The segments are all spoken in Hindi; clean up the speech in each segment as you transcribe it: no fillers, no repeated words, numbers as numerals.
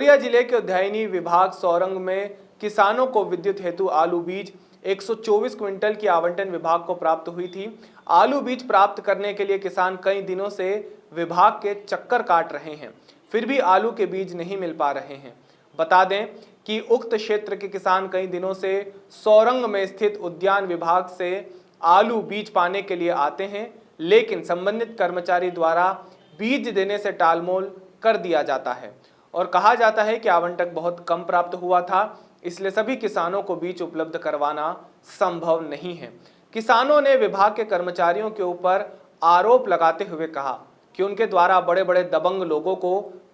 कोरिया जिले के उद्यानिकी विभाग सोरंग में किसानों को विद्युत हेतु आलू बीज 124 क्विंटल की आवंटन विभाग को प्राप्त हुई थी। आलू बीज प्राप्त करने के लिए किसान कई दिनों से विभाग के चक्कर काट रहे हैं, फिर भी आलू के बीज नहीं मिल पा रहे हैं। बता दें कि उक्त क्षेत्र के किसान कई दिनों से सोरंग में स्थित उद्यान विभाग से आलू बीज पाने के लिए आते हैं, लेकिन संबंधित कर्मचारी द्वारा बीज देने से टालमोल कर दिया जाता है और कहा जाता है कि आवंटक बहुत कम प्राप्त हुआ था, इसलिए सभी किसानों को बीज उपलब्ध करवाना संभव नहीं है। किसानों ने विभाग के कर्मचारियों के ऊपर आरोप लगाते हुए कहा कि उनके द्वारा बड़े बड़े दबंग लोगों को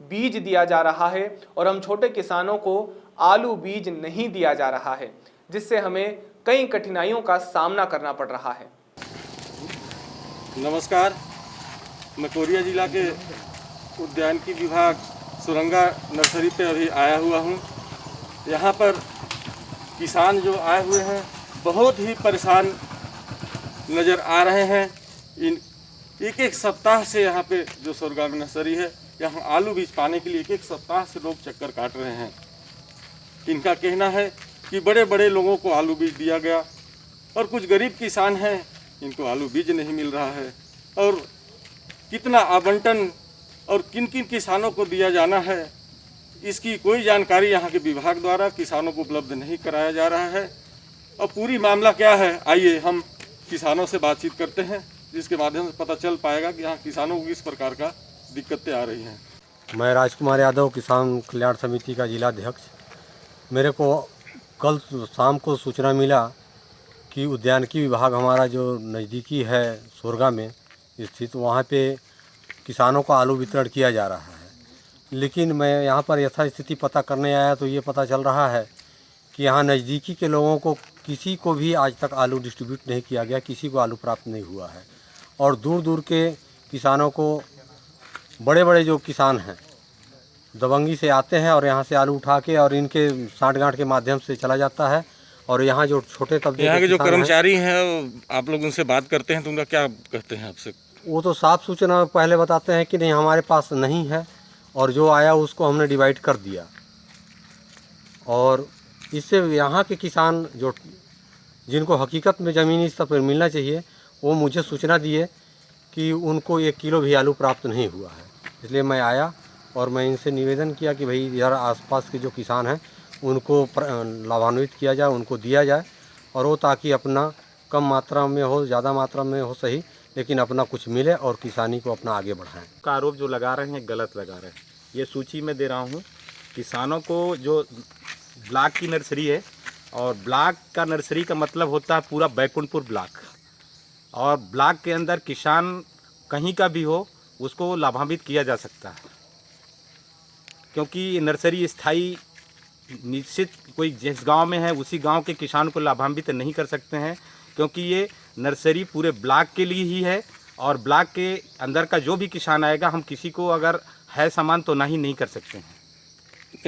बीज दिया जा रहा है और हम छोटे किसानों को आलू बीज नहीं दिया जा रहा है, जिससे हमें कई कठिनाइयों का सामना करना पड़ रहा है। नमस्कार, मैं कोरिया जिला के उद्यानिकी विभाग सुरंगा नर्सरी पे अभी आया हुआ हूँ। यहाँ पर किसान जो आए हुए हैं बहुत ही परेशान नज़र आ रहे हैं। इन एक सप्ताह से यहाँ पे जो सुरंगा नर्सरी है, यहाँ आलू बीज पाने के लिए एक सप्ताह से लोग चक्कर काट रहे हैं। इनका कहना है कि बड़े बड़े लोगों को आलू बीज दिया गया और कुछ गरीब किसान हैं, इनको आलू बीज नहीं मिल रहा है और कितना आवंटन और किन किन किसानों को दिया जाना है, इसकी कोई जानकारी यहाँ के विभाग द्वारा किसानों को उपलब्ध नहीं कराया जा रहा है। और पूरी मामला क्या है, आइए हम किसानों से बातचीत करते हैं, जिसके माध्यम से पता चल पाएगा कि यहाँ किसानों को किस प्रकार का दिक्कतें आ रही हैं। मैं राजकुमार यादव, किसान कल्याण समिति का जिला अध्यक्ष। मेरे को कल शाम को सूचना मिला कि उद्यानिकी विभाग हमारा जो नज़दीकी है सोरगा में स्थित, वहाँ पे किसानों को आलू वितरण किया जा रहा है। लेकिन मैं यहाँ पर यथास्थिति पता करने आया तो ये पता चल रहा है कि यहाँ नज़दीकी के लोगों को किसी को भी आज तक आलू डिस्ट्रीब्यूट नहीं किया गया, किसी को आलू प्राप्त नहीं हुआ है। और दूर दूर के किसानों को, बड़े बड़े जो किसान हैं दबंगी से आते हैं और यहाँ से आलू उठा के और इनके साँठ-गाँठ के माध्यम से चला जाता है। और यहाँ जो छोटे तबके यहाँ के जो कर्मचारी हैं, आप लोग उनसे बात करते हैं तो उनका क्या कहते हैं आपसे? वो तो साफ सूचना पहले बताते हैं कि नहीं हमारे पास नहीं है, और जो आया उसको हमने डिवाइड कर दिया। और इससे यहाँ के किसान जो जिनको हकीकत में ज़मीनी स्तर पर मिलना चाहिए, वो मुझे सूचना दिए कि उनको 1 किलो भी आलू प्राप्त नहीं हुआ है। इसलिए मैं आया और मैं इनसे निवेदन किया कि भाई यार आसपास के जो किसान हैं उनको लाभान्वित किया जाए, उनको दिया जाए, और वो ताकि अपना कम मात्रा में हो, ज़्यादा मात्रा में हो सही, लेकिन अपना कुछ मिले और किसानी को अपना आगे बढ़ाएं। का आरोप जो लगा रहे हैं गलत लगा रहे हैं। ये सूची में दे रहा हूँ किसानों को। जो ब्लॉक की नर्सरी है, और ब्लॉक का नर्सरी का मतलब होता है पूरा बैकुंठपुर ब्लॉक, और ब्लॉक के अंदर किसान कहीं का भी हो उसको लाभान्वित किया जा सकता है, क्योंकि ये नर्सरी स्थायी निश्चित कोई जिस गांव में है उसी गांव के किसान को लाभान्वित नहीं कर सकते हैं, क्योंकि ये नर्सरी पूरे ब्लॉक के लिए ही है। और ब्लॉक के अंदर का जो भी किसान आएगा, हम किसी को अगर है सामान तो नहीं कर सकते हैं।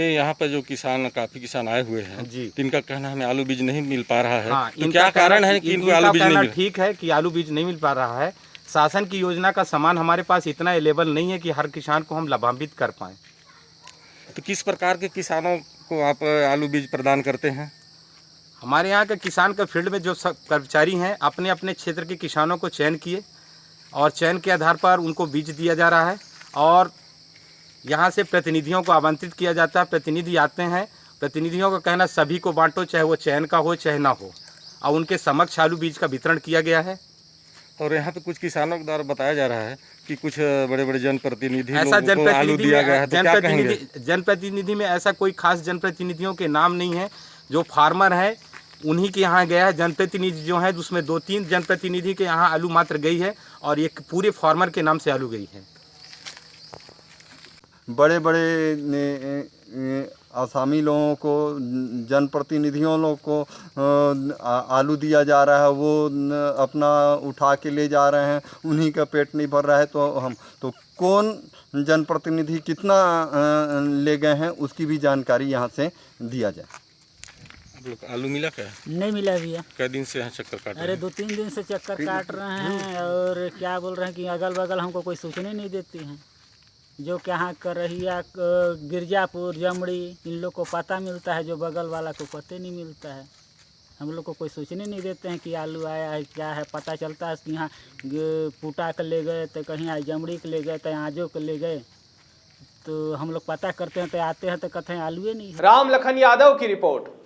यहाँ पर जो किसान, काफ़ी किसान आए हुए हैं जी, इनका कहना है हमें आलू बीज नहीं मिल पा रहा है। हाँ, तो क्या कारण है कि इनको आलू बीज नहीं मिल? ठीक है कि आलू बीज नहीं मिल पा रहा है। शासन की योजना का सामान हमारे पास इतना अवेलेबल नहीं है कि हर किसान को हम लाभान्वित कर पाएँ। तो किस प्रकार के किसानों को आप आलू बीज प्रदान करते हैं? हमारे यहाँ के किसान का फील्ड में जो सब कर्मचारी हैं अपने अपने क्षेत्र के किसानों को चयन किए, और चयन के आधार पर उनको बीज दिया जा रहा है। और यहाँ से प्रतिनिधियों को आमंत्रित किया जाता है, प्रतिनिधि आते हैं, प्रतिनिधियों का कहना सभी को बांटो, चाहे वो चयन का हो चाहे ना हो, और उनके समक्ष आलू बीज का वितरण किया गया है। और यहाँ पे कुछ किसानों के द्वारा बताया जा रहा है कि कुछ बड़े बड़े जनप्रतिनिधि ऐसा लोगों को आलू दिया गया है, तो क्या कहेंगे? जनप्रतिनिधि में ऐसा कोई खास जनप्रतिनिधियों के नाम नहीं है। जो फार्मर है उन्हीं के यहाँ गया है। जनप्रतिनिधि जो है उसमें 2-3 जनप्रतिनिधि के यहाँ आलू मात्र गई है, और एक पूरे फार्मर के नाम से आलू गई है। बड़े बड़े आसामी लोगों को, जनप्रतिनिधियों लोगों को आलू दिया जा रहा है, वो अपना उठा के ले जा रहे हैं, उन्हीं का पेट नहीं भर रहा है। तो कौन जनप्रतिनिधि कितना ले गए हैं उसकी भी जानकारी यहाँ से दिया जाए। आप लोग आलू मिला क्या? नहीं मिला भैया। कई दिन से यहाँ चक्कर काट रहे हैं? अरे 2-3 दिन से चक्कर काट रहे हैं, और क्या बोल रहे हैं कि अगल बगल हमको कोई सूचना नहीं देती हैं। जो कि यहाँ करहिया गिरजापुर जमड़ी इन लोग को पता मिलता है, जो बगल वाला को पता नहीं मिलता है। हम लोग को कोई सोचने नहीं देते हैं कि आलू आया है क्या है। पता चलता है कि यहाँ पुटा के ले गए तो कहीं जमड़ी के ले गए तो आजो के ले गए, तो हम लोग पता करते हैं तो आते हैं तो कहते हैं आलूए नहीं है। राम लखन यादव की रिपोर्ट।